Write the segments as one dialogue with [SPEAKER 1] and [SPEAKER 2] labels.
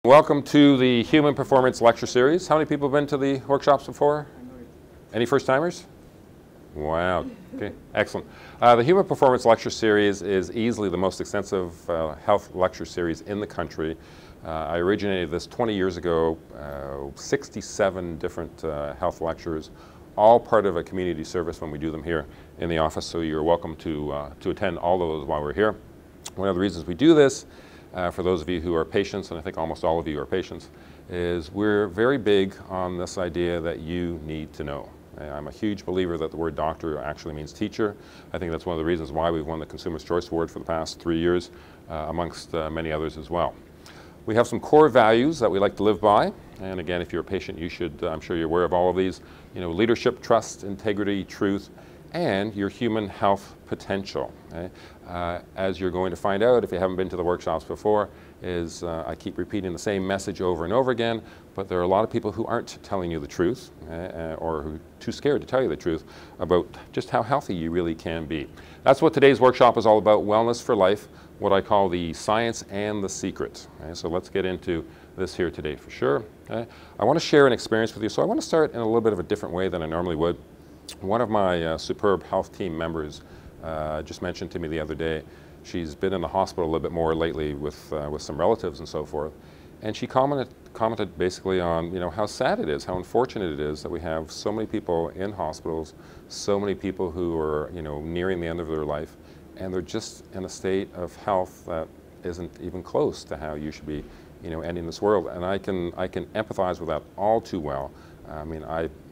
[SPEAKER 1] Welcome to the Human Performance Lecture Series. How many people have been to the workshops before? Any first-timers? Wow. Okay, excellent. The Human Performance Lecture Series is easily the most extensive health lecture series in the country. I originated this 20 years ago, 67 different health lectures, all part of a community service when we do them here in the office, so you're welcome to attend all of those while we're here. One of the reasons we do this, for those of you who are patients, and I think almost all of you are patients, is we're very big on this idea that you need to know. I'm a huge believer that the word doctor actually means teacher. I think that's one of the reasons why we've won the Consumer's Choice Award for the past 3 years, amongst many others as well. We have some core values that we like to live by, and again, if you're a patient, you should, I'm sure you're aware of all of these. You know, leadership, trust, integrity, truth, and your human health potential. Okay? As you're going to find out, if you haven't been to the workshops before, is I keep repeating the same message over and over again, but there are a lot of people who aren't telling you the truth, or who are too scared to tell you the truth about just how healthy you really can be. That's what today's workshop is all about, wellness for life, what I call the science and the secret. Okay? So let's get into this here today for sure. Okay? I want to share an experience with you, so I want to start in a little bit of a different way than I normally would. One of my superb health team members just mentioned to me the other day, she's been in the hospital a little bit more lately with some relatives and so forth, and she commented basically on, you know, how sad it is, how unfortunate it is that we have so many people in hospitals, so many people who are, you know, nearing the end of their life, and they're just in a state of health that isn't even close to how you should be, you know, ending this world. And I can empathize with that all too well. I mean,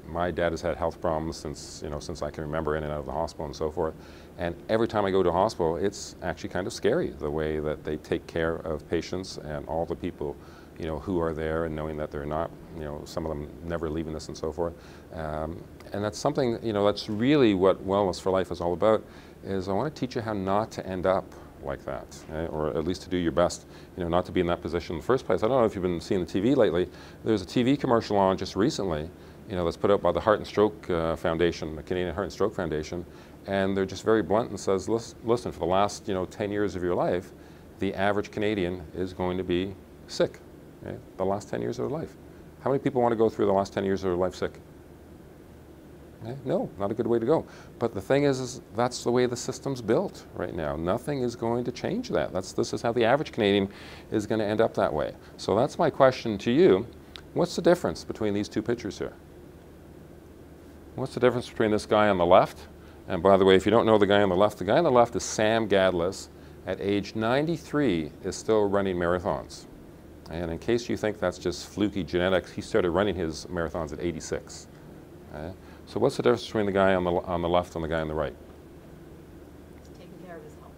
[SPEAKER 1] my dad has had health problems since I can remember, in and out of the hospital and so forth. And every time I go to a hospital, it's actually kind of scary the way that they take care of patients and all the people, you know, who are there, and knowing that they're not, you know, some of them never leaving us and so forth. And that's something, you know, that's really what Wellness for Life is all about, is I want to teach you how not to end up like that, okay? Or at least to do your best, you know, not to be in that position in the first place. I don't know if you've been seeing the TV lately. There's a TV commercial on just recently, you know, that's put out by the Heart and Stroke Foundation, the Canadian Heart and Stroke Foundation, and they're just very blunt and says, listen, for the last, you know, 10 years of your life, the average Canadian is going to be sick, okay? The last 10 years of their life. How many people want to go through the last 10 years of their life sick? Okay? No, not a good way to go. But the thing is that's the way the system's built right now. Nothing is going to change that. This is how the average Canadian is going to end up that way. So that's my question to you. What's the difference between these two pictures here? What's the difference between this guy on the left? And by the way, if you don't know the guy on the left is Sam Gadlis. At age 93 is still running marathons. And in case you think that's just fluky genetics, he started running his marathons at 86. Okay? So what's the difference between the guy on the left and the guy on the right?
[SPEAKER 2] He's taking care of his health.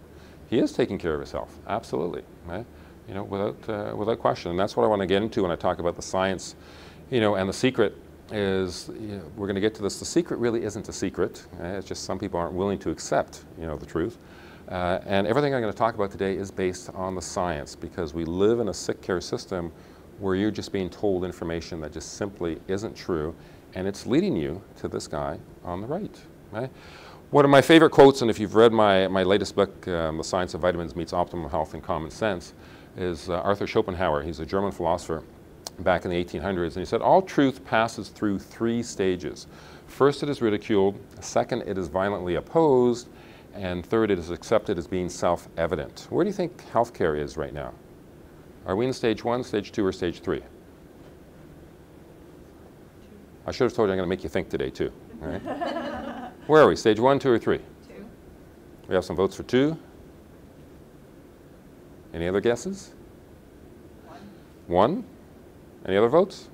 [SPEAKER 1] He is taking care of his health, absolutely. Right? You know, without question. And that's what I want to get into when I talk about the science, you know, and the secret. Is, you know, we're going to get to this. The secret really isn't a secret. It's just some people aren't willing to accept, you know, the truth. And everything I'm going to talk about today is based on the science, because we live in a sick care system where you're just being told information that just simply isn't true, and it's leading you to this guy on the right. Right? One of my favorite quotes, and if you've read my latest book, The Science of Vitamins Meets Optimal Health and Common Sense, is Arthur Schopenhauer. He's a German philosopher back in the 1800s, and he said, all truth passes through 3 stages. First, it is ridiculed. Second, it is violently opposed. And third, it is accepted as being self-evident. Where do you think healthcare is right now? Are we in stage 1, stage 2, or stage 3? I should have told you I'm going to make you think today, too. All right? Where are we, stage 1, 2, or 3? 2. We have some votes for 2. Any other guesses? 1? Any other votes?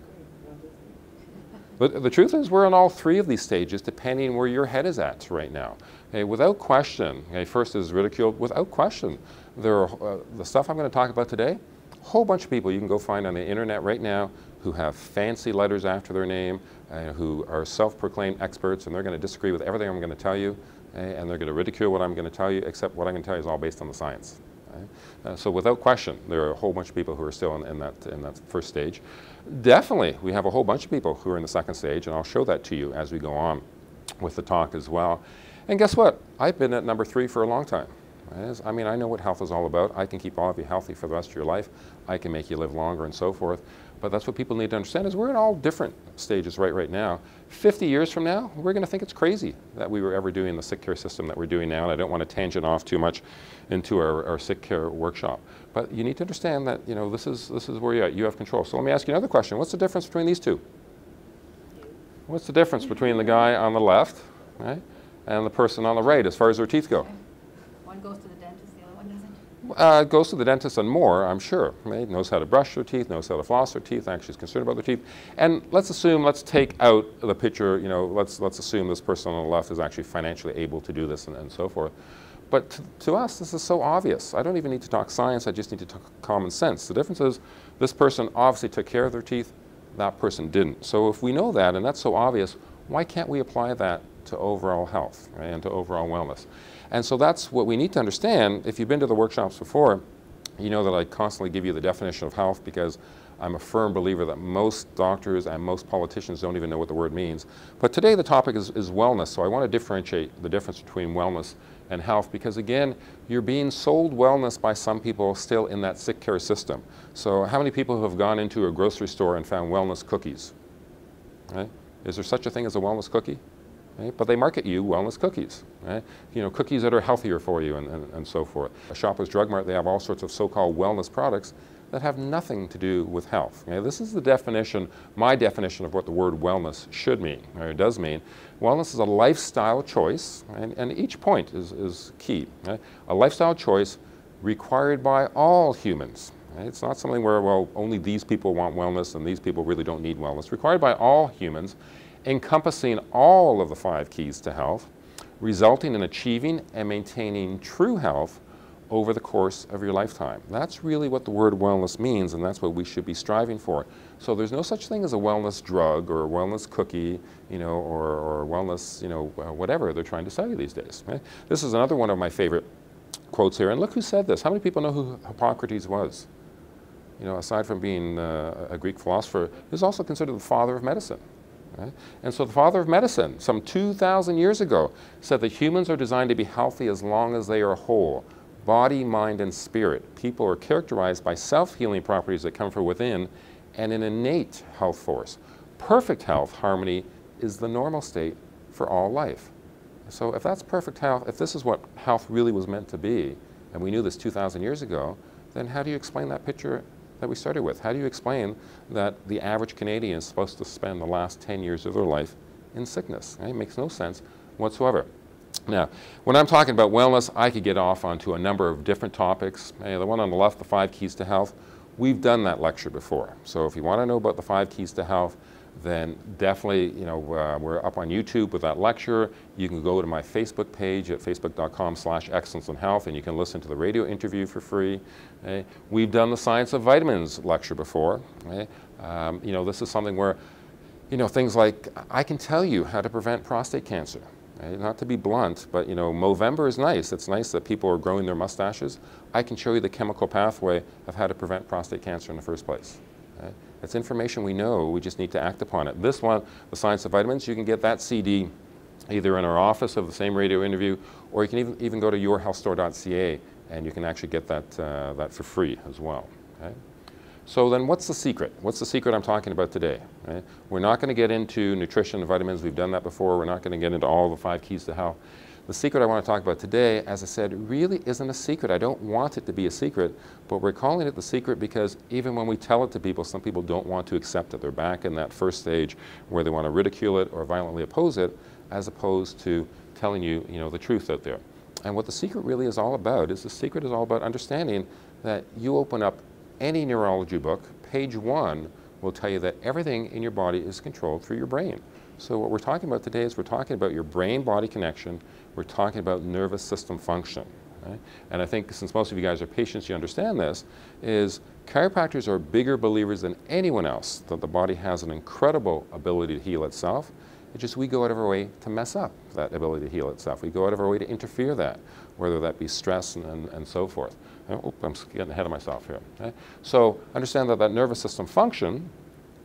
[SPEAKER 1] But the truth is we're on all 3 of these stages, depending where your head is at right now. Okay, without question, okay, first is ridiculed. Without question, there are, the stuff I'm going to talk about today, a whole bunch of people you can go find on the internet right now who have fancy letters after their name, who are self-proclaimed experts, and they're going to disagree with everything I'm going to tell you, and they're going to ridicule what I'm going to tell you, except what I'm going to tell you is all based on the science. So without question, there are a whole bunch of people who are still in that first stage. Definitely, we have a whole bunch of people who are in the second stage, and I'll show that to you as we go on with the talk as well. And guess what? I've been at number 3 for a long time. I mean, I know what health is all about. I can keep all of you healthy for the rest of your life. I can make you live longer and so forth. But that's what people need to understand is we're in all different stages right now. 50 years from now, we're going to think it's crazy that we were ever doing the sick care system that we're doing now. And I don't want to tangent off too much into our sick care workshop. But you need to understand that, you know, this is where you're at. You have control. So let me ask you another question. What's the difference between these two? What's the difference between the guy on the left, right, and the person on the right as far as their teeth go?
[SPEAKER 2] One goes to the dentist, the other one doesn't?
[SPEAKER 1] Goes to the dentist and more, I'm sure. Right? Knows how to brush their teeth, knows how to floss their teeth, actually is concerned about their teeth. And let's assume, let's take out the picture, you know, let's assume this person on the left is actually financially able to do this and so forth. But to us, this is so obvious. I don't even need to talk science, I just need to talk common sense. The difference is this person obviously took care of their teeth, that person didn't. So if we know that, and that's so obvious, why can't we apply that to overall health, right, and to overall wellness? And so that's what we need to understand. If you've been to the workshops before, you know that I constantly give you the definition of health because I'm a firm believer that most doctors and most politicians don't even know what the word means. But today the topic is wellness, so I want to differentiate the difference between wellness and health because again, you're being sold wellness by some people still in that sick care system. So how many people have gone into a grocery store and found wellness cookies? Right? Is there such a thing as a wellness cookie? Right? But they market you wellness cookies, right? You know, cookies that are healthier for you and so forth. A Shoppers Drug Mart, they have all sorts of so-called wellness products that have nothing to do with health. Okay? This is the definition, my definition of what the word wellness should mean, or it does mean. Wellness is a lifestyle choice, and each point is key. Right? A lifestyle choice required by all humans. Right? It's not something where, well, only these people want wellness and these people really don't need wellness. Required by all humans, encompassing all of the 5 keys to health, resulting in achieving and maintaining true health over the course of your lifetime. That's really what the word wellness means, and that's what we should be striving for. So there's no such thing as a wellness drug or a wellness cookie, you know, or wellness, you know, whatever they're trying to sell you these days. Right? This is another one of my favorite quotes here, and look who said this. How many people know who Hippocrates was? You know, aside from being a Greek philosopher, he was also considered the father of medicine. Right? And so the father of medicine, some 2,000 years ago, said that humans are designed to be healthy as long as they are whole. Body, mind, and spirit. People are characterized by self-healing properties that come from within and an innate health force. Perfect health, harmony, is the normal state for all life. So if that's perfect health, if this is what health really was meant to be, and we knew this 2,000 years ago, then how do you explain that picture that we started with? How do you explain that the average Canadian is supposed to spend the last 10 years of their life in sickness? Right? It makes no sense whatsoever. Now, when I'm talking about wellness, I could get off onto a number of different topics. The one on the left, the 5 keys to health, we've done that lecture before. So if you want to know about the 5 keys to health, then definitely, you know, we're up on YouTube with that lecture. You can go to my Facebook page at facebook.com/excellence-in-health, and you can listen to the radio interview for free. Okay? We've done the science of vitamins lecture before. Okay? You know, this is something where, you know, things like I can tell you how to prevent prostate cancer. Right? Not to be blunt, but you know, Movember is nice. It's nice that people are growing their mustaches. I can show you the chemical pathway of how to prevent prostate cancer in the first place. Right? It's information we know, we just need to act upon it. This one, the Science of Vitamins, you can get that CD either in our office of the same radio interview, or you can even go to yourhealthstore.ca and you can actually get that, that for free as well. Okay? So then what's the secret? What's the secret I'm talking about today? Right? We're not going to get into nutrition and vitamins. We've done that before. We're not going to get into all the 5 keys to health. The secret I want to talk about today, as I said, really isn't a secret. I don't want it to be a secret, but we're calling it the secret because even when we tell it to people, some people don't want to accept it. They're back in that first stage where they want to ridicule it or violently oppose it, as opposed to telling you, you know, the truth out there. And what the secret really is all about is the secret is all about understanding that you open up any neurology book, page 1 will tell you that everything in your body is controlled through your brain. So what we're talking about today is we're talking about your brain-body connection. We're talking about nervous system function. Right? And I think since most of you guys are patients, you understand this, is chiropractors are bigger believers than anyone else that the body has an incredible ability to heal itself. It's just we go out of our way to mess up that ability to heal itself. We go out of our way to interfere that, whether that be stress and so forth. Oh, I'm getting ahead of myself here. Okay? So understand that that nervous system function,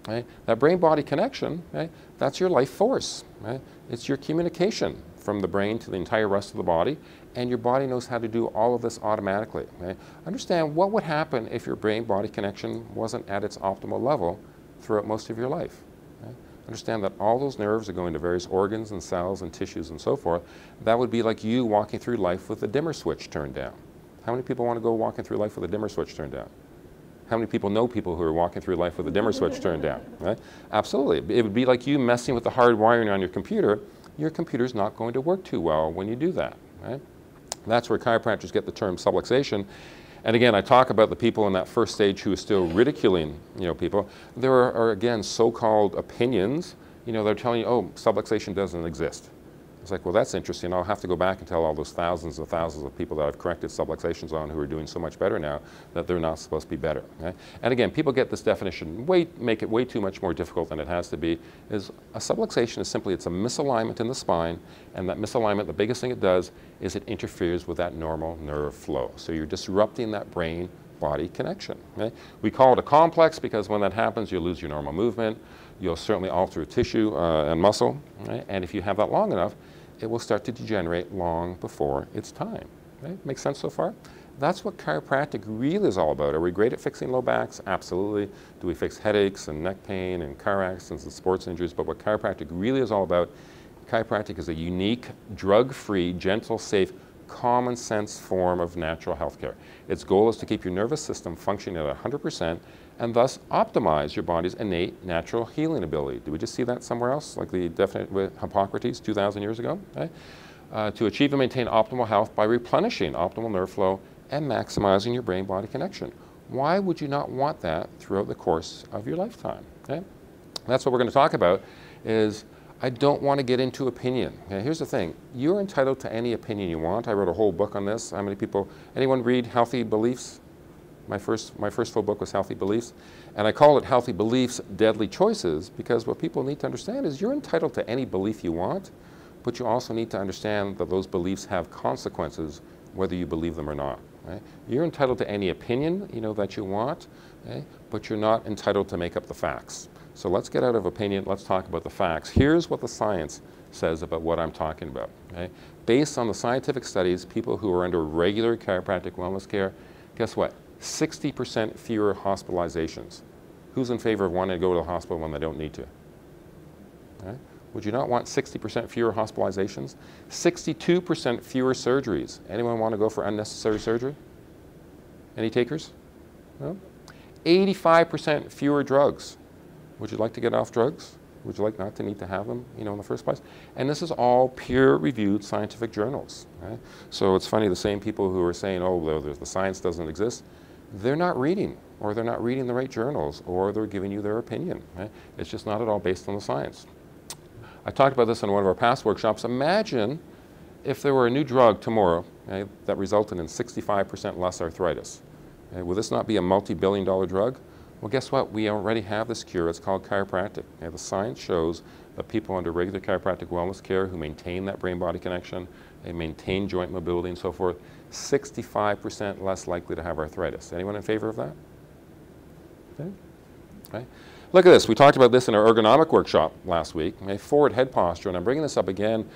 [SPEAKER 1] right, that brain-body connection, right, that's your life force. Right? It's your communication from the brain to the entire rest of the body, and your body knows how to do all of this automatically. Okay? Understand what would happen if your brain-body connection wasn't at its optimal level throughout most of your life. Okay? Understand that all those nerves are going to various organs and cells and tissues and so forth. That would be like you walking through life with the dimmer switch turned down. How many people want to go walking through life with a dimmer switch turned down? How many people know people who are walking through life with a dimmer switch turned down? Right? Absolutely. It would be like you messing with the hard wiring on your computer. Your computer's not going to work too well when you do that. Right? That's where chiropractors get the term subluxation. And again, I talk about the people in that first stage who are still ridiculing, people. There are again, so-called opinions. They're telling you, oh, subluxation doesn't exist. It's like, well, that's interesting. I'll have to go back and tell all those thousands and thousands of people that I've corrected subluxations on who are doing so much better now that they're not supposed to be better. Okay? And again, people get this definition, make it way too much more difficult than it has to be. Is a subluxation is simply, it's a misalignment in the spine, and that misalignment, the biggest thing it does is it interferes with that normal nerve flow. So you're disrupting that brain-body connection. Okay? We call it a complex because when that happens, you lose your normal movement. You'll certainly alter tissue and muscle. Right? And if you have that long enough, it will start to degenerate long before its time. Right? Make sense so far? That's what chiropractic really is all about. Are we great at fixing low backs? Absolutely. Do we fix headaches and neck pain and car accidents and sports injuries? But what chiropractic really is all about, chiropractic is a unique, drug-free, gentle, safe, common sense form of natural health care. Its goal is to keep your nervous system functioning at 100% and thus optimize your body's innate natural healing ability. Did we just see that somewhere else, like the definite with Hippocrates 2,000 years ago? Okay? To achieve and maintain optimal health by replenishing optimal nerve flow and maximizing your brain-body connection. Why would you not want that throughout the course of your lifetime? Okay? That's what we're going to talk about is I don't want to get into opinion. Okay, here's the thing. You're entitled to any opinion you want. I wrote a whole book on this. How many people, anyone read Healthy Beliefs? My first full book was Healthy Beliefs. And I call it Healthy Beliefs, Deadly Choices, because what people need to understand is you're entitled to any belief you want, but you also need to understand that those beliefs have consequences whether you believe them or not. Right? You're entitled to any opinion that you want, okay? But you're not entitled to make up the facts. So let's get out of opinion, let's talk about the facts. Here's what the science says about what I'm talking about. Okay? Based on the scientific studies, people who are under regular chiropractic wellness care, guess what? 60% fewer hospitalizations. Who's in favor of wanting to go to the hospital when they don't need to? Okay? Would you not want 60% fewer hospitalizations? 62% fewer surgeries. Anyone want to go for unnecessary surgery? Any takers? No? 85% fewer drugs. Would you like to get off drugs? Would you like not to need to have them, in the first place? And this is all peer-reviewed scientific journals. Right? So it's funny, the same people who are saying, oh, the science doesn't exist, they're not reading, or they're not reading the right journals, or they're giving you their opinion. Right? It's just not at all based on the science. I talked about this in one of our past workshops. Imagine if there were a new drug tomorrow that resulted in 65% less arthritis. Would this not be a multi-billion-dollar drug? Well, guess what? We already have this cure. It's called chiropractic. The science shows that people under regular chiropractic wellness care who maintain that brain-body connection, they maintain joint mobility and so forth, 65% less likely to have arthritis. Anyone in favor of that? Okay. Okay. Look at this. We talked about this in our ergonomic workshop last week, forward head posture, and I'm bringing this up again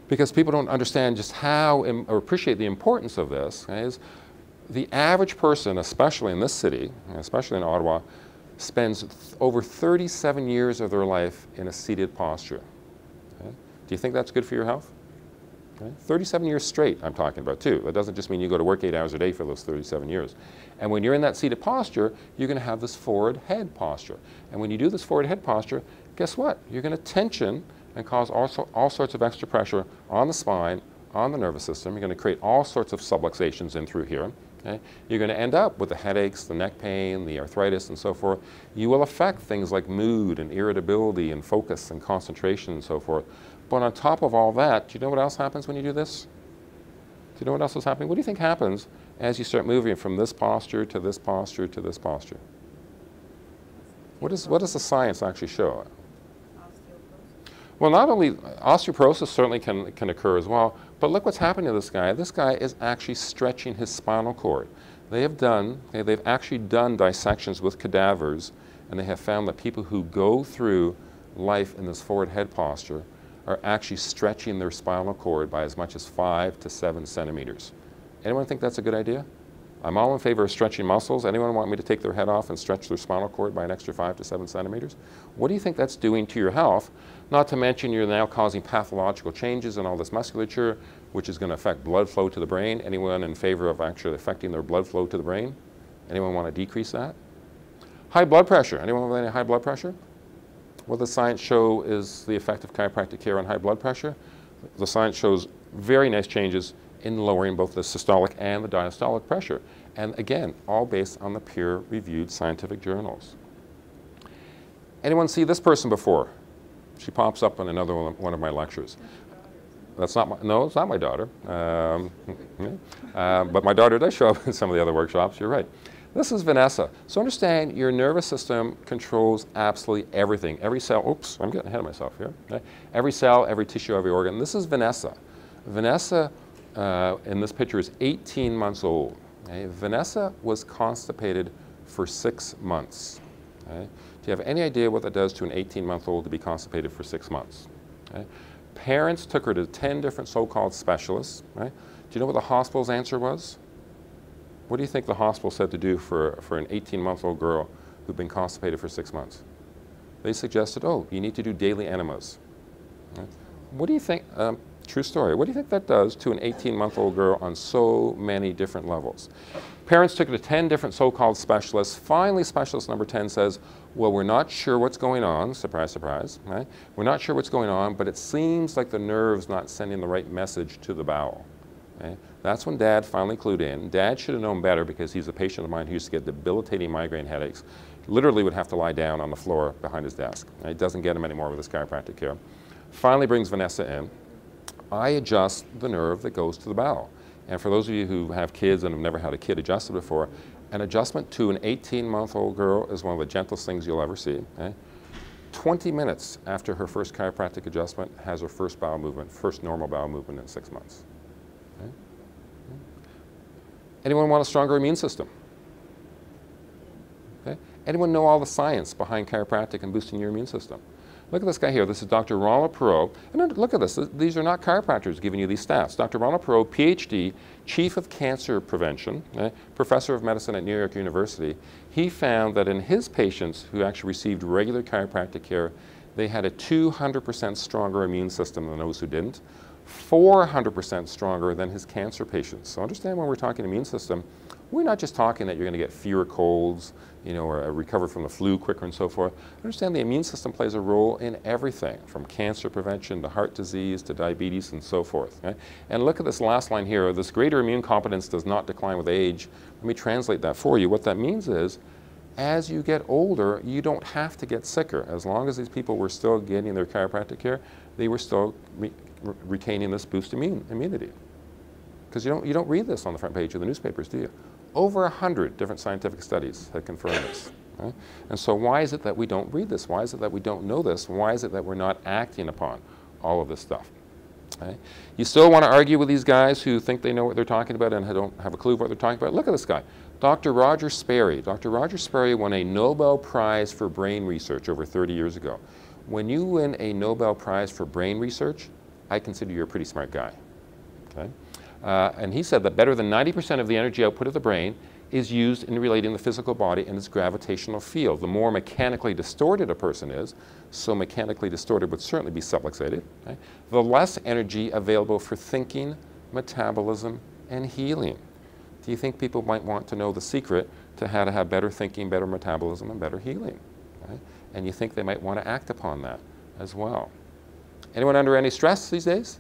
[SPEAKER 1] because people don't understand just how or appreciate the importance of this. Is the average person, especially in this city, especially in Ottawa, spends over 37 years of their life in a seated posture. Okay? Do you think that's good for your health? Okay? 37 years straight, I'm talking about, too. That doesn't just mean you go to work 8 hours a day for those 37 years. And when you're in that seated posture, you're going to have this forward head posture. And when you do this forward head posture, guess what? You're going to tension and cause all sorts of extra pressure on the spine, on the nervous system. You're going to create all sorts of subluxations in through here. Okay? You're going to end up with the headaches, the neck pain, the arthritis, and so forth. You will affect things like mood and irritability and focus and concentration and so forth. But on top of all that, do you know what else happens when you do this? Do you know what else is happening? What do you think happens as you start moving from this posture to this posture to this posture? What does the science actually show? Well, not only osteoporosis certainly can occur as well, but look what's happening to this guy. This guy is actually stretching his spinal cord. They've actually done dissections with cadavers, and they have found that people who go through life in this forward head posture are actually stretching their spinal cord by as much as 5 to 7 centimeters. Anyone think that's a good idea? I'm all in favor of stretching muscles. Anyone want me to take their head off and stretch their spinal cord by an extra 5 to 7 centimeters? What do you think that's doing to your health? Not to mention you're now causing pathological changes in all this musculature, which is going to affect blood flow to the brain. Anyone in favor of actually affecting their blood flow to the brain? Anyone want to decrease that? High blood pressure. Anyone with any high blood pressure? What does science show is the effect of chiropractic care on high blood pressure? The science shows very nice changes in lowering both the systolic and the diastolic pressure. And again, all based on the peer-reviewed scientific journals. Anyone see this person before? She pops up in another one of my lectures. That's not my, no, it's not my daughter. But my daughter does show up in some of the other workshops, you're right. This is Vanessa. So understand your nervous system controls absolutely everything. Every cell, oops, I'm getting ahead of myself here. Okay? Every cell, every tissue, every organ. This is Vanessa. Vanessa, in this picture, is 18 months old. Okay? Vanessa was constipated for 6 months. Okay? Do you have any idea what that does to an 18-month-old to be constipated for 6 months? Okay? Parents took her to 10 different so-called specialists. Right? Do you know what the hospital's answer was? What do you think the hospital said to do for an 18-month-old girl who'd been constipated for 6 months? They suggested, oh, you need to do daily enemas. Right? What do you think, true story, what do you think that does to an 18-month-old girl on so many different levels? Parents took her to 10 different so-called specialists. Finally, specialist number 10 says, well, we're not sure what's going on. Surprise, surprise. Right? We're not sure what's going on, but it seems like the nerve's not sending the right message to the bowel. Okay? That's when Dad finally clued in. Dad should have known better because he's a patient of mine who used to get debilitating migraine headaches. Literally would have to lie down on the floor behind his desk. It doesn't get him anymore with his chiropractic care. Finally brings Vanessa in. I adjust the nerve that goes to the bowel. And for those of you who have kids and have never had a kid adjusted before, an adjustment to an 18-month-old girl is one of the gentlest things you'll ever see. Okay? 20 minutes after her first chiropractic adjustment has her first bowel movement, first normal bowel movement in 6 months. Okay? Anyone want a stronger immune system? Okay? Anyone know all the science behind chiropractic and boosting your immune system? Look at this guy here. This is Dr. Ronald Perot. And look at this. These are not chiropractors giving you these stats. Dr. Ronald Perot, PhD, Chief of Cancer Prevention, Professor of Medicine at New York University. He found that in his patients who actually received regular chiropractic care, they had a 200% stronger immune system than those who didn't, 400% stronger than his cancer patients. So understand when we're talking immune system, we're not just talking that you're going to get fewer colds, you know, or recover from the flu quicker and so forth. Understand the immune system plays a role in everything, from cancer prevention to heart disease to diabetes and so forth. Okay? And look at this last line here. This greater immune competence does not decline with age. Let me translate that for you. What that means is, as you get older, you don't have to get sicker. As long as these people were still getting their chiropractic care, they were still retaining this boost immunity. Because you don't read this on the front page of the newspapers, do you? Over 100 different scientific studies have confirmed this. Right? And so why is it that we don't read this? Why is it that we don't know this? Why is it that we're not acting upon all of this stuff? Right? You still want to argue with these guys who think they know what they're talking about and don't have a clue of what they're talking about? Look at this guy, Dr. Roger Sperry. Dr. Roger Sperry won a Nobel Prize for brain research over 30 years ago. When you win a Nobel Prize for brain research, I consider you a pretty smart guy. Okay? And he said that better than 90% of the energy output of the brain is used in relating the physical body and its gravitational field. The more mechanically distorted a person is, so mechanically distorted would certainly be subluxated, okay, the less energy available for thinking, metabolism, and healing. Do you think people might want to know the secret to how to have better thinking, better metabolism, and better healing? Right? And you think they might want to act upon that as well. Anyone under any stress these days?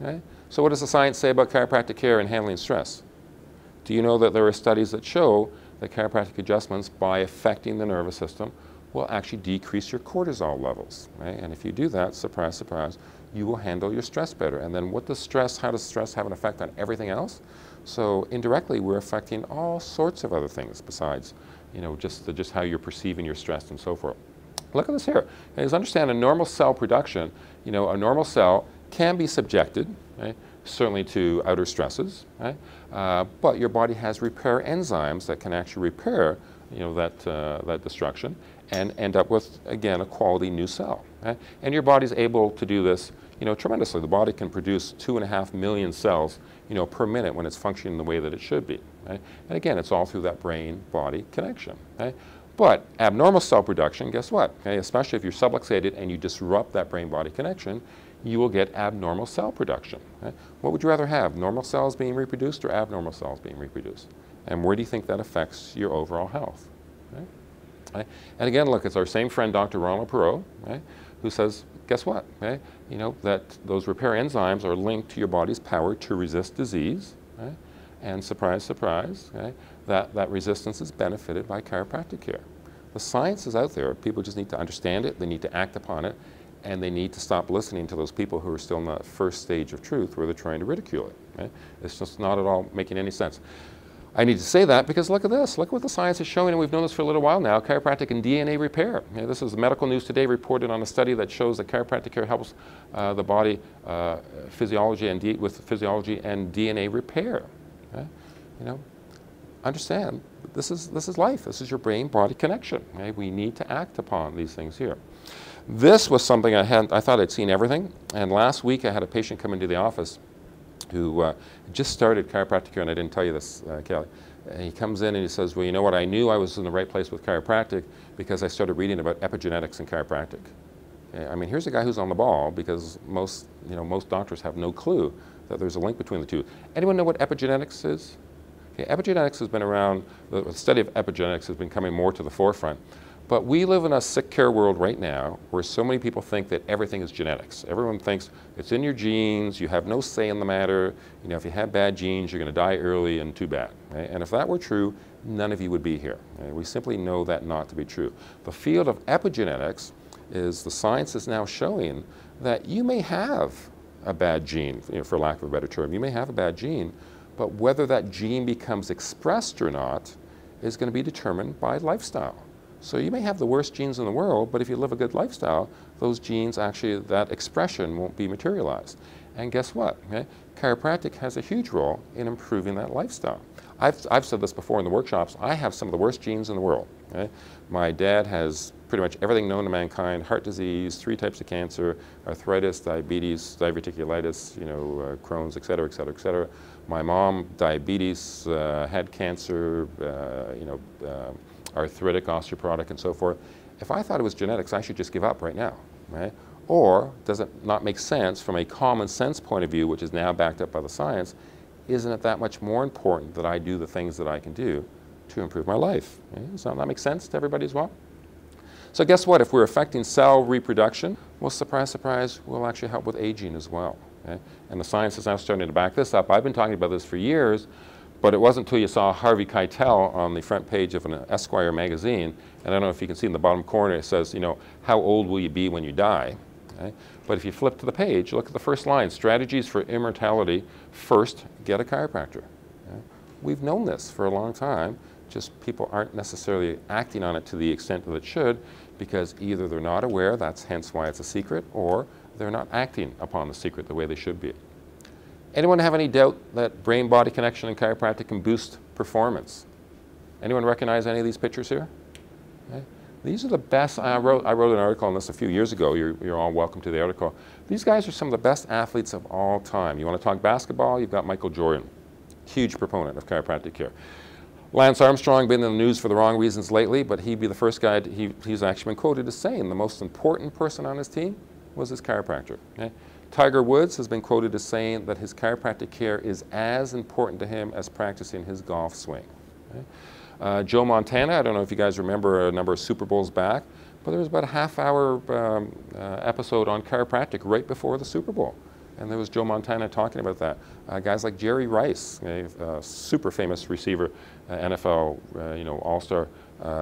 [SPEAKER 1] Okay. So what does the science say about chiropractic care and handling stress? Do you know that there are studies that show that chiropractic adjustments, by affecting the nervous system, will actually decrease your cortisol levels? Right? And if you do that, surprise, surprise, you will handle your stress better. And then what does stress, how does stress have an effect on everything else? So indirectly, we're affecting all sorts of other things besides, you know, just how you're perceiving your stress and so forth. Look at this here. As understand a normal cell production, you know, a normal cell can be subjected, right, certainly to outer stresses, right? But your body has repair enzymes that can actually repair that destruction and end up with, again, a quality new cell. Okay? And your body's able to do this, tremendously. The body can produce 2.5 million cells, per minute when it's functioning the way that it should be. Okay? And again, it's all through that brain-body connection. Okay? But abnormal cell production, guess what? Okay? Especially if you're subluxated and you disrupt that brain-body connection, you will get abnormal cell production. Okay? What would you rather have, normal cells being reproduced or abnormal cells being reproduced? And where do you think that affects your overall health? Okay? Okay? And again, look, it's our same friend, Dr. Ronald Perot, okay, who says, guess what? Okay? That those repair enzymes are linked to your body's power to resist disease. Okay? And surprise, surprise, okay, that resistance is benefited by chiropractic care. The science is out there. People just need to understand it. They need to act upon it. And they need to stop listening to those people who are still in the first stage of truth where they're trying to ridicule it. Okay? It's just not at all making any sense. I need to say that because look at this. Look what the science is showing, and we've known this for a little while now, chiropractic and DNA repair. Okay, this is Medical News Today reported on a study that shows that chiropractic care helps the body physiology with physiology and DNA repair. Okay? Understand, this is life. This is your brain-body connection. Okay? We need to act upon these things here. This was something I thought I'd seen everything, and last week I had a patient come into the office who just started chiropractic care, and I didn't tell you this, Kelly. And he comes in and he says, well, you know what, I knew I was in the right place with chiropractic because I started reading about epigenetics and chiropractic. Okay? I mean, here's a guy who's on the ball because most doctors have no clue that there's a link between the two. Anyone know what epigenetics is? Okay, epigenetics has been around, the study of epigenetics has been coming more to the forefront. But we live in a sick care world right now where so many people think that everything is genetics. Everyone thinks it's in your genes, you have no say in the matter, if you have bad genes, you're going to die early and too bad. Okay? And if that were true, none of you would be here. Okay? We simply know that not to be true. The field of epigenetics is, the science is now showing that you may have a bad gene, for lack of a better term. You may have a bad gene, but whether that gene becomes expressed or not is going to be determined by lifestyle. So you may have the worst genes in the world, but if you live a good lifestyle, those genes actually, that expression won't be materialized. And guess what? Okay? Chiropractic has a huge role in improving that lifestyle. I've said this before in the workshops, I have some of the worst genes in the world. Okay? My dad has pretty much everything known to mankind, heart disease, 3 types of cancer, arthritis, diabetes, diverticulitis, Crohn's, et cetera, et cetera, et cetera. My mom, diabetes, had cancer, arthritic, osteoporotic, and so forth. If I thought it was genetics, I should just give up right now, right? Or does it not make sense from a common sense point of view, which is now backed up by the science, isn't it that much more important that I do the things that I can do to improve my life? Okay? Does that make sense to everybody as well? So guess what? If we're affecting cell reproduction, well, surprise, surprise, we'll actually help with aging as well. Okay? And the science is now starting to back this up. I've been talking about this for years, but it wasn't until you saw Harvey Keitel on the front page of an Esquire magazine, and I don't know if you can see in the bottom corner, it says, how old will you be when you die? Okay? But if you flip to the page, look at the first line, strategies for immortality. First, get a chiropractor. Okay? We've known this for a long time, just people aren't necessarily acting on it to the extent that it should, because either they're not aware, that's hence why it's a secret, or they're not acting upon the secret the way they should be. Anyone have any doubt that brain-body connection and chiropractic can boost performance? Anyone recognize any of these pictures here? Okay. These are the best. I wrote an article on this a few years ago. You're all welcome to the article. These guys are some of the best athletes of all time. You want to talk basketball? You've got Michael Jordan, huge proponent of chiropractic care. Lance Armstrong been in the news for the wrong reasons lately, but he'd be the first guy. He's actually been quoted as saying the most important person on his team was his chiropractor. Okay? Tiger Woods has been quoted as saying that his chiropractic care is as important to him as practicing his golf swing. Okay? Joe Montana, I don't know if you guys remember a number of Super Bowls back, but there was about a half-hour episode on chiropractic right before the Super Bowl. And there was Joe Montana talking about that. Guys like Jerry Rice, a super famous receiver, NFL all-star,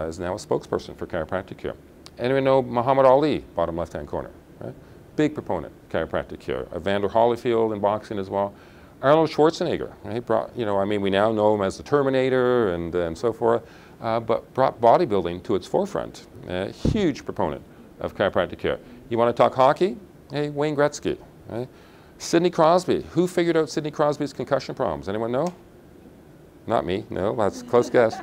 [SPEAKER 1] is now a spokesperson for chiropractic care. Anyone know Muhammad Ali, bottom left-hand corner? Right? Big proponent of chiropractic care. Evander Holyfield in boxing as well. Arnold Schwarzenegger, right? Brought, we now know him as the Terminator and so forth, but brought bodybuilding to its forefront. Huge proponent of chiropractic care. You want to talk hockey? Hey, Wayne Gretzky. Right? Sidney Crosby. Who figured out Sidney Crosby's concussion problems? Anyone know? Not me. No, that's a close guess.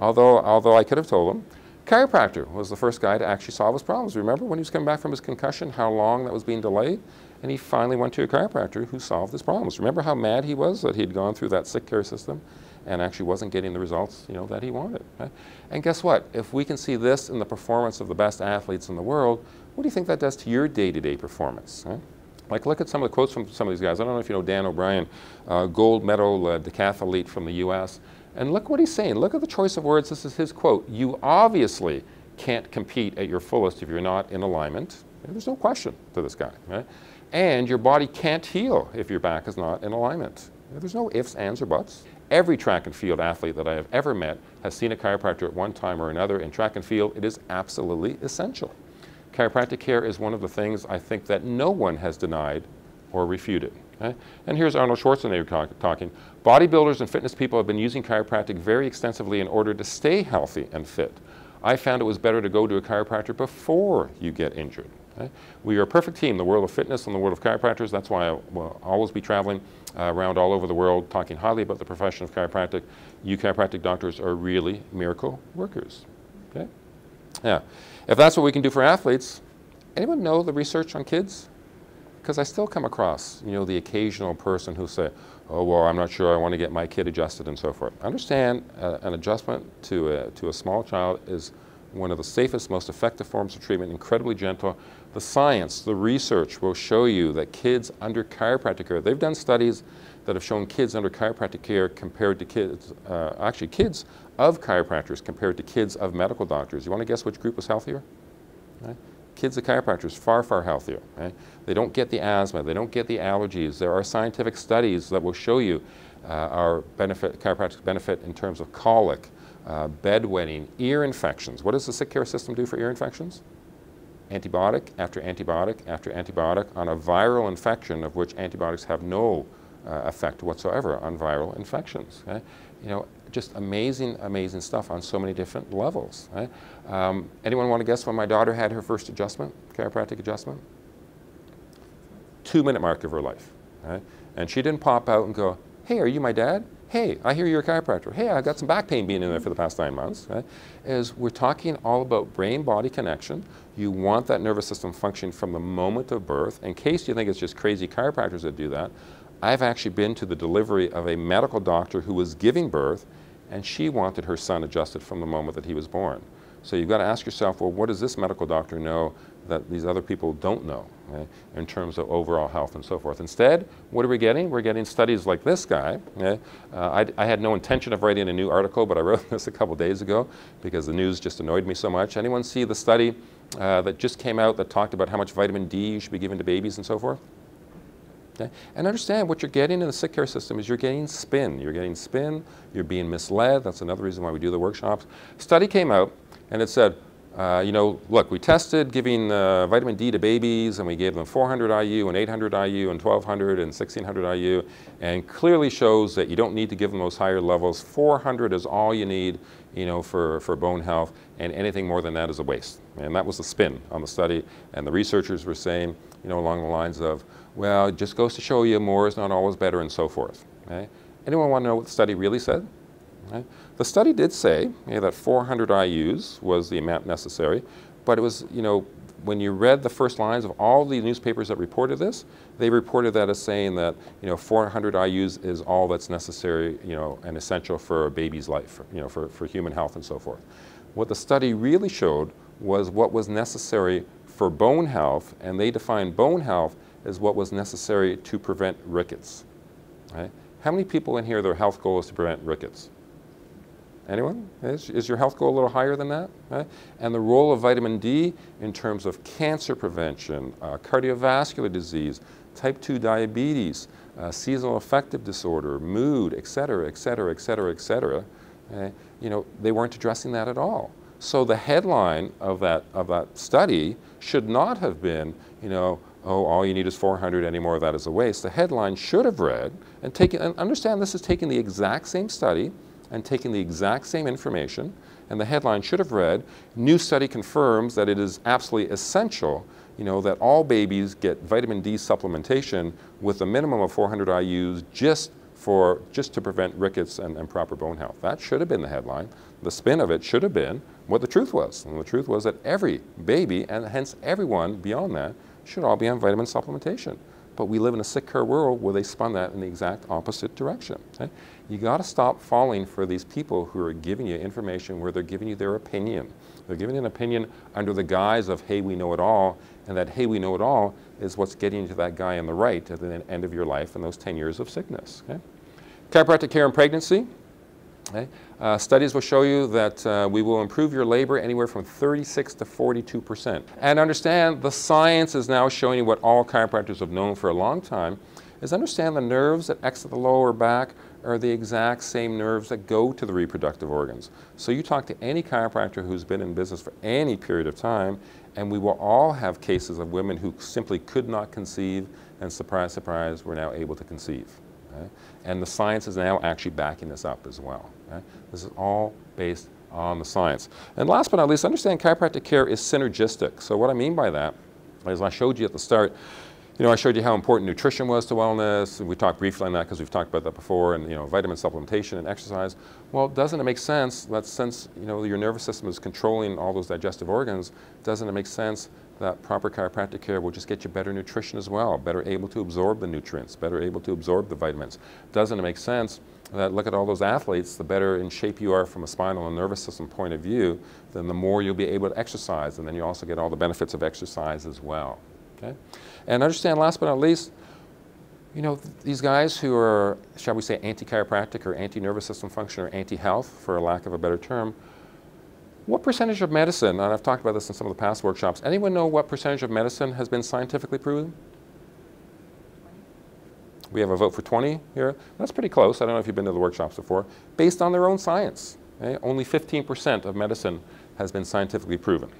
[SPEAKER 1] Although I could have told him, chiropractor was the first guy to actually solve his problems. Remember when he was coming back from his concussion, how long that was being delayed? And he finally went to a chiropractor who solved his problems. Remember how mad he was that he'd gone through that sick care system and actually wasn't getting the results, you know, that he wanted. Right? And guess what? If we can see this in the performance of the best athletes in the world, what do you think that does to your day-to-day performance? Right? Like, look at some of the quotes from some of these guys. I don't know if you know Dan O'Brien, gold medal decathlete from the US. And look what he's saying. Look at the choice of words. This is his quote. You obviously can't compete at your fullest if you're not in alignment. And there's no question to this guy. Right? And your body can't heal if your back is not in alignment. There's no ifs, ands, or buts. Every track and field athlete that I have ever met has seen a chiropractor at one time or another. In track and field, it is absolutely essential. Chiropractic care is one of the things I think that no one has denied or refuted. Okay? And here's Arnold Schwarzenegger talking. Bodybuilders and fitness people have been using chiropractic very extensively in order to stay healthy and fit. I found it was better to go to a chiropractor before you get injured. Okay? We are a perfect team, the world of fitness and the world of chiropractors. That's why I will always be traveling around all over the world talking highly about the profession of chiropractic. You chiropractic doctors are really miracle workers. Okay? Yeah. If that's what we can do for athletes, anyone know the research on kids? Because I still come across, you know, the occasional person who say, oh, well, I'm not sure I want to get my kid adjusted and so forth. Understand an adjustment to a small child is one of the safest, most effective forms of treatment, incredibly gentle. The science, the research will show you that kids under chiropractic care, they've done studies that have shown kids under chiropractic care compared to kids, actually kids of chiropractors compared to kids of medical doctors. You want to guess which group was healthier? Right? Kids of chiropractors, far, far healthier. Right? They don't get the asthma, they don't get the allergies. There are scientific studies that will show you our chiropractic benefit in terms of colic, bedwetting, ear infections. What does the sick care system do for ear infections? Antibiotic after antibiotic after antibiotic on a viral infection of which antibiotics have no effect whatsoever on viral infections. Okay? You know, just amazing, amazing stuff on so many different levels. Right? Anyone want to guess when my daughter had her first adjustment, chiropractic adjustment? 2-minute mark of her life. Right? And she didn't pop out and go, hey, are you my dad? Hey, I hear you're a chiropractor. Hey, I got some back pain being in there for the past 9 months. Right? Is we're talking all about brain-body connection. You want that nervous system functioning from the moment of birth. In case you think it's just crazy chiropractors that do that, I've actually been to the delivery of a medical doctor who was giving birth, and she wanted her son adjusted from the moment that he was born. So you've got to ask yourself, well, what does this medical doctor know that these other people don't know, right, in terms of overall health and so forth? Instead, what are we getting? We're getting studies like this guy. Okay? I had no intention of writing a new article, but I wrote this a couple days ago because the news just annoyed me so much. Anyone see the study that just came out that talked about how much vitamin D you should be giving to babies and so forth? Okay? And understand what you're getting in the sick care system is you're getting spin. You're getting spin, you're being misled. That's another reason why we do the workshops. Study came out and it said, you know, look, we tested giving vitamin D to babies and we gave them 400 IU and 800 IU and 1200 and 1600 IU, and clearly shows that you don't need to give them those higher levels. 400 is all you need, you know, for bone health, and anything more than that is a waste. And that was the spin on the study, and the researchers were saying, you know, along the lines of, well, it just goes to show you more is not always better and so forth. Okay? Anyone want to know what the study really said? Okay? The study did say, you know, that 400 IUs was the amount necessary, but it was, you know, when you read the first lines of all the newspapers that reported this, they reported that as saying that, you know, 400 IUs is all that's necessary, you know, and essential for a baby's life, you know, for human health and so forth. What the study really showed was what was necessary for bone health, and they defined bone health as what was necessary to prevent rickets. Right? How many people in here, their health goal is to prevent rickets? Anyone? Is your health goal a little higher than that? Right? And the role of vitamin D in terms of cancer prevention, cardiovascular disease, type 2 diabetes, seasonal affective disorder, mood, et cetera, et cetera, et cetera, et cetera. You know, they weren't addressing that at all. So the headline of that study should not have been, you know, oh, all you need is 400, any more of that is a waste. The headline should have read, and understand this is taking the exact same study and taking the exact same information, and the headline should have read, new study confirms that it is absolutely essential, you know, that all babies get vitamin D supplementation with a minimum of 400 IUs just for just to prevent rickets and proper bone health. That should have been the headline. The spin of it should have been what the truth was. And the truth was that every baby, and hence everyone beyond that, should all be on vitamin supplementation. But we live in a sick care world where they spun that in the exact opposite direction. Okay? You got to stop falling for these people who are giving you information where they're giving you their opinion. They're giving you an opinion under the guise of, hey, we know it all, and that, hey, we know it all is what's getting you to that guy on the right at the end of your life and those 10 years of sickness. Okay? Chiropractic care in pregnancy. Okay? Studies will show you that we will improve your labor anywhere from 36 to 42%. And understand the science is now showing you what all chiropractors have known for a long time, is understand the nerves that exit the lower back are the exact same nerves that go to the reproductive organs. So you talk to any chiropractor who's been in business for any period of time, and we will all have cases of women who simply could not conceive, and surprise, surprise, were now able to conceive. Okay? And the science is now actually backing this up as well. Okay? This is all based on the science. And last but not least, understand chiropractic care is synergistic. So what I mean by that, as I showed you at the start, you know, I showed you how important nutrition was to wellness, and we talked briefly on that because we've talked about that before, and, you know, vitamin supplementation and exercise. Well, doesn't it make sense that since, you know, your nervous system is controlling all those digestive organs, doesn't it make sense that proper chiropractic care will just get you better nutrition as well, better able to absorb the nutrients, better able to absorb the vitamins? Doesn't it make sense that, look at all those athletes, the better in shape you are from a spinal and nervous system point of view, then the more you'll be able to exercise, and then you also get all the benefits of exercise as well. Okay? And understand, last but not least, you know, these guys who are, shall we say, anti-chiropractic or anti-nervous system function or anti-health, for a lack of a better term, what percentage of medicine, and I've talked about this in some of the past workshops, anyone know what percentage of medicine has been scientifically proven? We have a vote for 20 here. That's pretty close. I don't know if you've been to the workshops before. Based on their own science. Okay? Only 15% of medicine has been scientifically proven.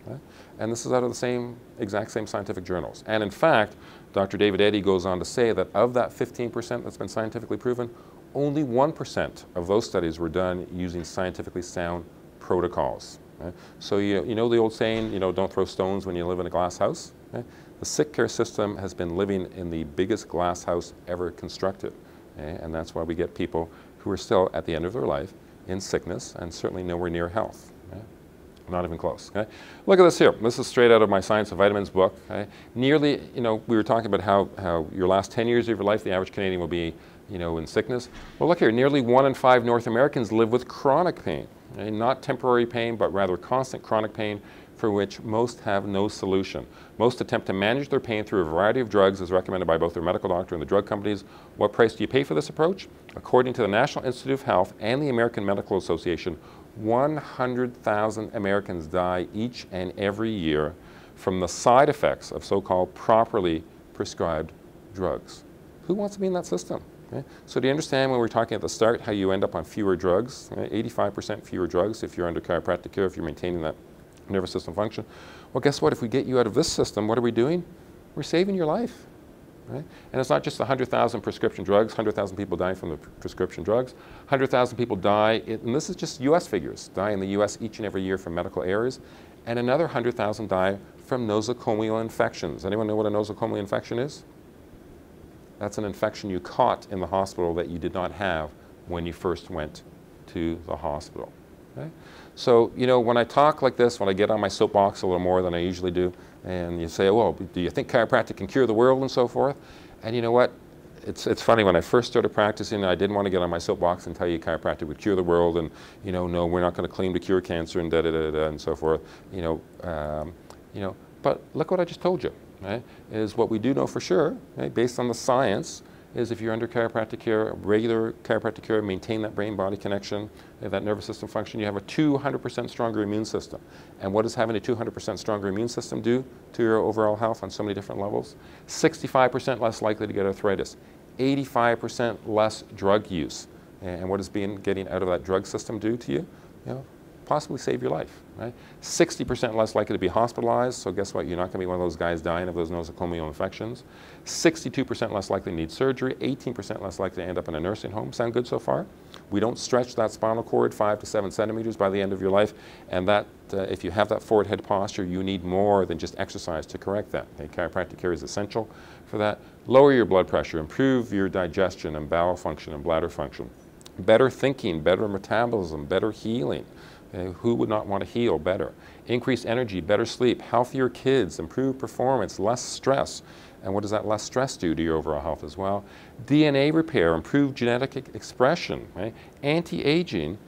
[SPEAKER 1] Okay? And this is out of the exact same scientific journals. And in fact, Dr. David Eddy goes on to say that of that 15% that's been scientifically proven, only 1% of those studies were done using scientifically sound protocols. Okay? So you know the old saying, you know, don't throw stones when you live in a glass house? Okay? The sick care system has been living in the biggest glass house ever constructed. Okay? And that's why we get people who are still at the end of their life in sickness and certainly nowhere near health. Okay? Not even close. Okay? Look at this here. This is straight out of my Science of Vitamins book. Okay? Nearly, you know, we were talking about how your last 10 years of your life, the average Canadian will be, you know, in sickness. Well, look here. Nearly 1 in 5 North Americans live with chronic pain. Okay? Not temporary pain, but rather constant chronic pain for which most have no solution. Most attempt to manage their pain through a variety of drugs as recommended by both their medical doctor and the drug companies. What price do you pay for this approach? According to the National Institute of Health and the American Medical Association, 100,000 Americans die each and every year from the side effects of so-called properly prescribed drugs. Who wants to be in that system? Okay? So do you understand when we were talking at the start how you end up on fewer drugs? 85% fewer drugs if you're under chiropractic care, if you're maintaining that nervous system function. Well, guess what? If we get you out of this system, what are we doing? We're saving your life. Right? And it's not just 100,000 prescription drugs, 100,000 people die from the prescription drugs, 100,000 people die, and this is just US figures, die in the US each and every year from medical errors, and another 100,000 die from nosocomial infections. Anyone know what a nosocomial infection is? That's an infection you caught in the hospital that you did not have when you first went to the hospital. Okay? So, you know, when I talk like this, when I get on my soapbox a little more than I usually do, and you say, well, do you think chiropractic can cure the world and so forth? And you know what? It's funny, when I first started practicing, I didn't want to get on my soapbox and tell you chiropractic would cure the world, and, you know, no, we're not going to claim to cure cancer and da-da-da-da and so forth. You know, but look what I just told you, right? Is what we do know for sure, right, based on the science, is if you're under chiropractic care, regular chiropractic care, maintain that brain-body connection, that nervous system function, you have a 200% stronger immune system. And what does having a 200% stronger immune system do to your overall health on so many different levels? 65% less likely to get arthritis, 85% less drug use. And what does getting out of that drug system do to you? You know, possibly save your life, right? 60% less likely to be hospitalized, so guess what? You're not going to be one of those guys dying of those nosocomial infections. 62% less likely to need surgery, 18% less likely to end up in a nursing home. Sound good so far? We don't stretch that spinal cord 5 to 7 centimeters by the end of your life, and that if you have that forward head posture, you need more than just exercise to correct that. Okay? Chiropractic care is essential for that. Lower your blood pressure, improve your digestion and bowel function and bladder function. Better thinking, better metabolism, better healing. Okay? Who would not want to heal better? Increased energy, better sleep, healthier kids, improved performance, less stress. And what does that less stress do to your overall health as well? DNA repair, improved genetic expression, right? Anti-aging.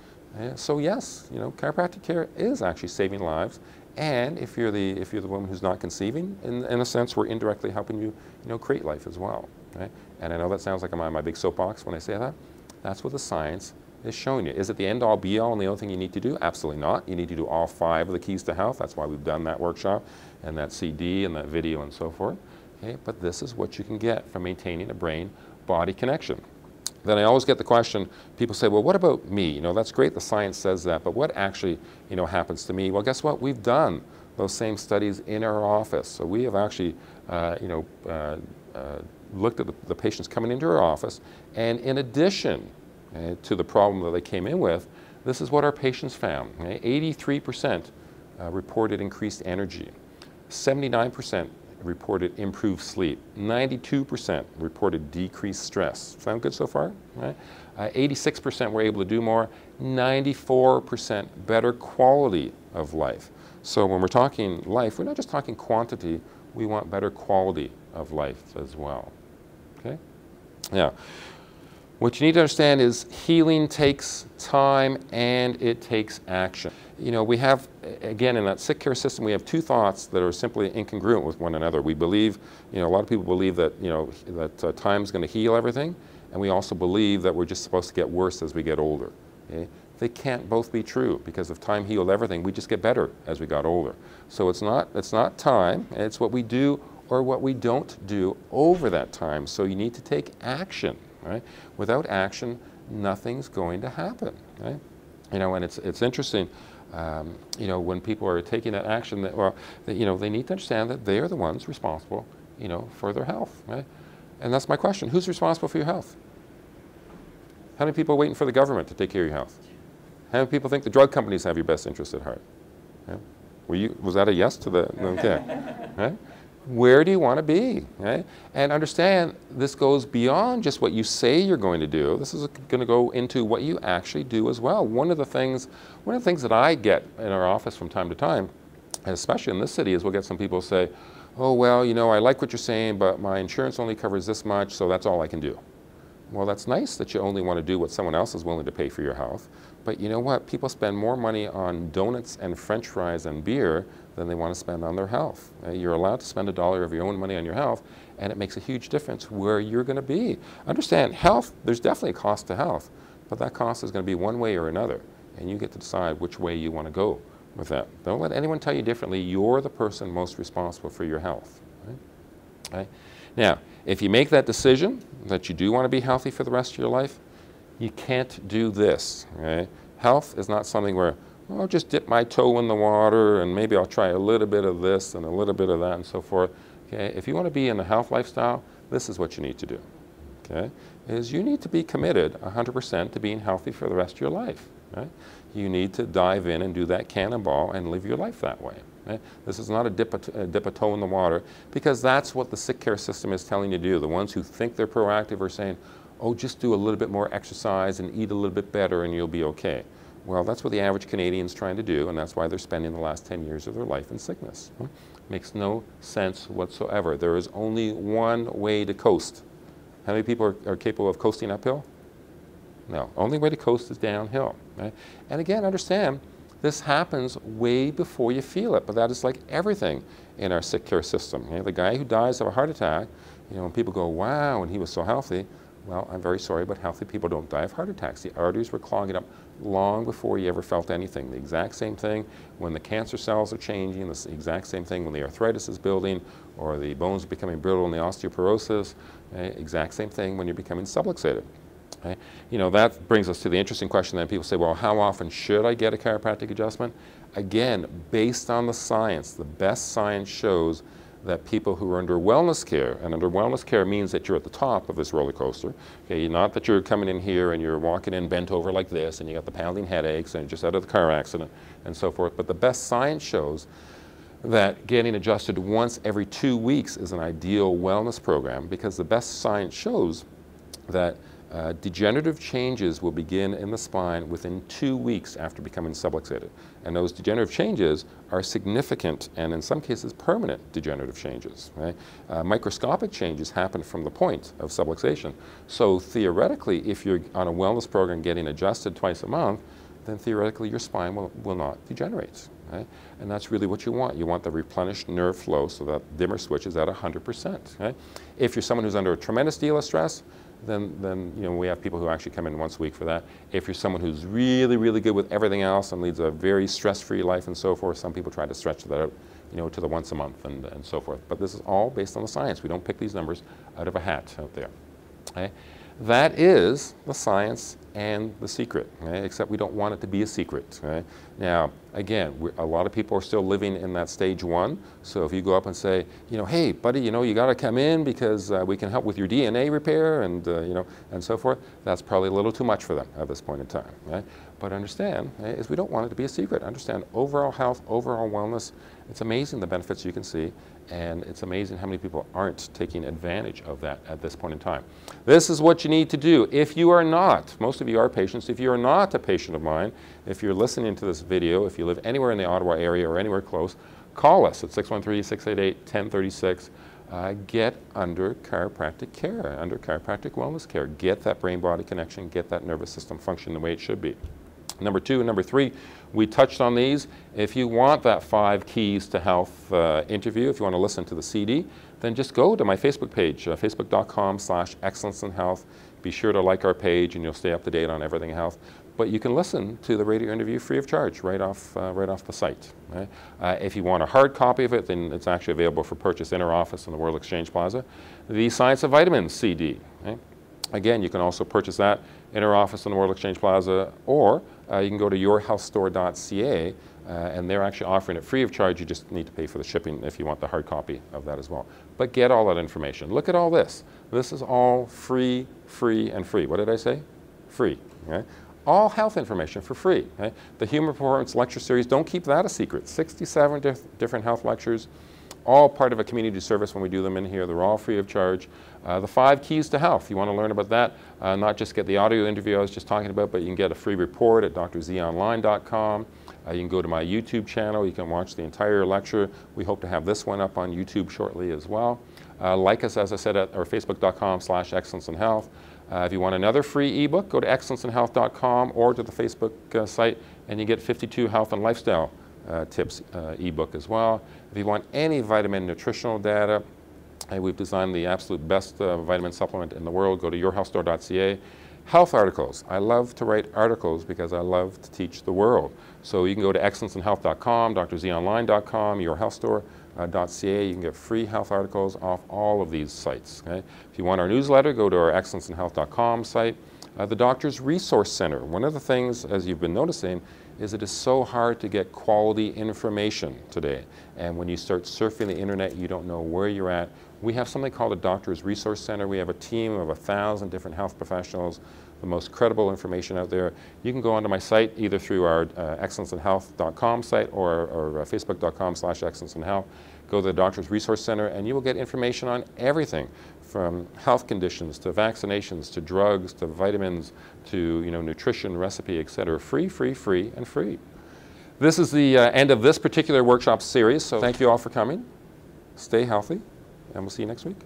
[SPEAKER 1] So yes, you know, chiropractic care is actually saving lives. And if you're the woman who's not conceiving, in a sense, we're indirectly helping you, you know, create life as well. Right? And I know that sounds like I'm on my big soapbox when I say that. That's what the science is showing you. Is it the end-all, be-all, and the only thing you need to do? Absolutely not. You need to do all 5 of the keys to health. That's why we've done that workshop and that CD and that video and so forth. Okay? But this is what you can get from maintaining a brain-body connection. Then I always get the question, people say, well, what about me? You know, that's great, the science says that, but what actually, you know, happens to me? Well, guess what? We've done those same studies in our office. So we have actually, looked at the patients coming into our office, and in addition to the problem that they came in with, this is what our patients found. 83% reported increased energy, 79% reported improved sleep, 92% reported decreased stress. Sound good so far? Right? 86% were able to do more, 94% better quality of life. So when we're talking life, we're not just talking quantity, we want better quality of life as well. Okay? Now, what you need to understand is healing takes time and it takes action. You know, we have, again, in that sick care system, we have 2 thoughts that are simply incongruent with one another. We believe, you know, a lot of people believe that, you know, that time's going to heal everything, and we also believe that we're just supposed to get worse as we get older. Okay? They can't both be true, because if time healed everything, we just get better as we got older. So it's not time, it's what we do or what we don't do over that time. So you need to take action. Right? Without action, nothing's going to happen. Right? You know, and it's interesting. You know, when people are taking that action, you know, they need to understand that they are the ones responsible, you know, for their health. Right? And that's my question: who's responsible for your health? How many people are waiting for the government to take care of your health? How many people think the drug companies have your best interest at heart? Yeah? Was that a yes to the? Okay. Right? Where do you want to be? Right? And understand, this goes beyond just what you say you're going to do. This is going to go into what you actually do as well. One of the things that I get in our office from time to time, and especially in this city, is we'll get some people say, oh, well, you know, I like what you're saying, but my insurance only covers this much, so that's all I can do. Well, that's nice that you only want to do what someone else is willing to pay for your health. But you know what? People spend more money on donuts and French fries and beer than they want to spend on their health. You're allowed to spend $1 of your own money on your health, and it makes a huge difference where you're going to be. Understand, health, there's definitely a cost to health, but that cost is going to be one way or another, and you get to decide which way you want to go with that. Don't let anyone tell you differently. You're the person most responsible for your health. Right? Right? Now, if you make that decision that you do want to be healthy for the rest of your life, you can't do this. Right? Health is not something where, well, I'll just dip my toe in the water and maybe I'll try a little bit of this and a little bit of that and so forth. Okay? If you want to be in a health lifestyle, this is what you need to do. Okay? Is you need to be committed 100% to being healthy for the rest of your life. Right? You need to dive in and do that cannonball and live your life that way. Right? This is not a dip a toe in the water, because that's what the sick care system is telling you to do. The ones who think they're proactive are saying, oh, just do a little bit more exercise and eat a little bit better and you'll be okay. Well, that's what the average Canadian's trying to do, and that's why they're spending the last 10 years of their life in sickness. Makes no sense whatsoever. There is only one way to coast. How many people are capable of coasting uphill? No. Only way to coast is downhill. Right? And again, understand, this happens way before you feel it, but that is like everything in our sick care system. You know, the guy who dies of a heart attack, you know, when people go, wow, and he was so healthy, well, I'm very sorry, but healthy people don't die of heart attacks. The arteries were clogging up long before you ever felt anything. The exact same thing when the cancer cells are changing, the exact same thing when the arthritis is building, or the bones are becoming brittle and the osteoporosis, exact same thing when you're becoming subluxated. Okay? You know, that brings us to the interesting question that people say, well, how often should I get a chiropractic adjustment? Again, based on the science, the best science shows that people who are under wellness care, and under wellness care means that you're at the top of this roller coaster, okay, not that you're coming in here and you're walking in bent over like this and you got the pounding headaches and you're just out of the car accident and so forth, but the best science shows that getting adjusted once every 2 weeks is an ideal wellness program, because the best science shows that degenerative changes will begin in the spine within 2 weeks after becoming subluxated. And those degenerative changes are significant and in some cases permanent degenerative changes. Right? Microscopic changes happen from the point of subluxation. So theoretically, if you're on a wellness program getting adjusted twice a month, then theoretically your spine will not degenerate. Right? And that's really what you want. You want the replenished nerve flow so that dimmer switch is at 100%. Right? If you're someone who's under a tremendous deal of stress, then you know, we have people who actually come in once a week for that. If you're someone who's really, really good with everything else and leads a very stress-free life and so forth, some people try to stretch that out, you know, to the once a month and so forth. But this is all based on the science. We don't pick these numbers out of a hat out there. Okay? That is the science and the secret, okay? Except we don't want it to be a secret. Okay? Now, again, a lot of people are still living in that stage 1. So if you go up and say, you know, hey, buddy, you know, you got to come in because we can help with your DNA repair and, you know, and so forth, that's probably a little too much for them at this point in time. Right? But understand, is we don't want it to be a secret. Understand overall health, overall wellness. It's amazing the benefits you can see, and it's amazing how many people aren't taking advantage of that at this point in time. This is what you need to do. If you are not, most of you are patients, if you are not a patient of mine, if you're listening to this video, if you live anywhere in the Ottawa area or anywhere close, call us at 613-688-1036. Get under chiropractic care, under chiropractic wellness care. Get that brain-body connection, get that nervous system function the way it should be. Number 2 and number 3, we touched on these. If you want that 5 Keys to Health interview, if you want to listen to the CD, then just go to my Facebook page, facebook.com/excellenceinhealth. Be sure to like our page and you'll stay up to date on everything health. But you can listen to the radio interview free of charge right off the site. Right? If you want a hard copy of it, then it's actually available for purchase in our office in the World Exchange Plaza. The Science of Vitamins CD. Right? Again, you can also purchase that in our office in the World Exchange Plaza, or you can go to yourhealthstore.ca and they're actually offering it free of charge. You just need to pay for the shipping if you want the hard copy of that as well. But get all that information. Look at all this. This is all free, free, and free. What did I say? Free. Okay? All health information for free. Okay? The Human Performance Lecture Series, don't keep that a secret. 67 different health lectures, all part of a community service when we do them in here. They're all free of charge. The 5 Keys to Health, you want to learn about that, not just get the audio interview I was just talking about, but you can get a free report at drzonline.com. You can go to my YouTube channel. You can watch the entire lecture. We hope to have this one up on YouTube shortly as well. Like us, as I said, at our facebook.com/excellenceinhealth. If you want another free ebook, go to excellenceinhealth.com or to the Facebook site, and you get 52 health and lifestyle tips ebook as well. If you want any vitamin nutritional data, we've designed the absolute best vitamin supplement in the world. Go to yourhealthstore.ca. Health articles. I love to write articles because I love to teach the world. So you can go to excellenceinhealth.com, drzonline.com, yourhealthstore.ca. You can get free health articles off all of these sites. Okay? If you want our newsletter, go to our excellenceinhealth.com site. The Doctor's Resource Center. One of the things, as you've been noticing, is it is so hard to get quality information today. And when you start surfing the internet, you don't know where you're at. We have something called a Doctor's Resource Center. We have a team of 1,000 different health professionals, the most credible information out there. You can go onto my site either through our excellenceinhealth.com site or facebook.com/excellenceinhealth. Go to the Doctor's Resource Center and you will get information on everything from health conditions to vaccinations to drugs to vitamins to nutrition, recipe, etc. Free, free, free, and free. This is the end of this particular workshop series, so thank you all for coming. Stay healthy, and we'll see you next week.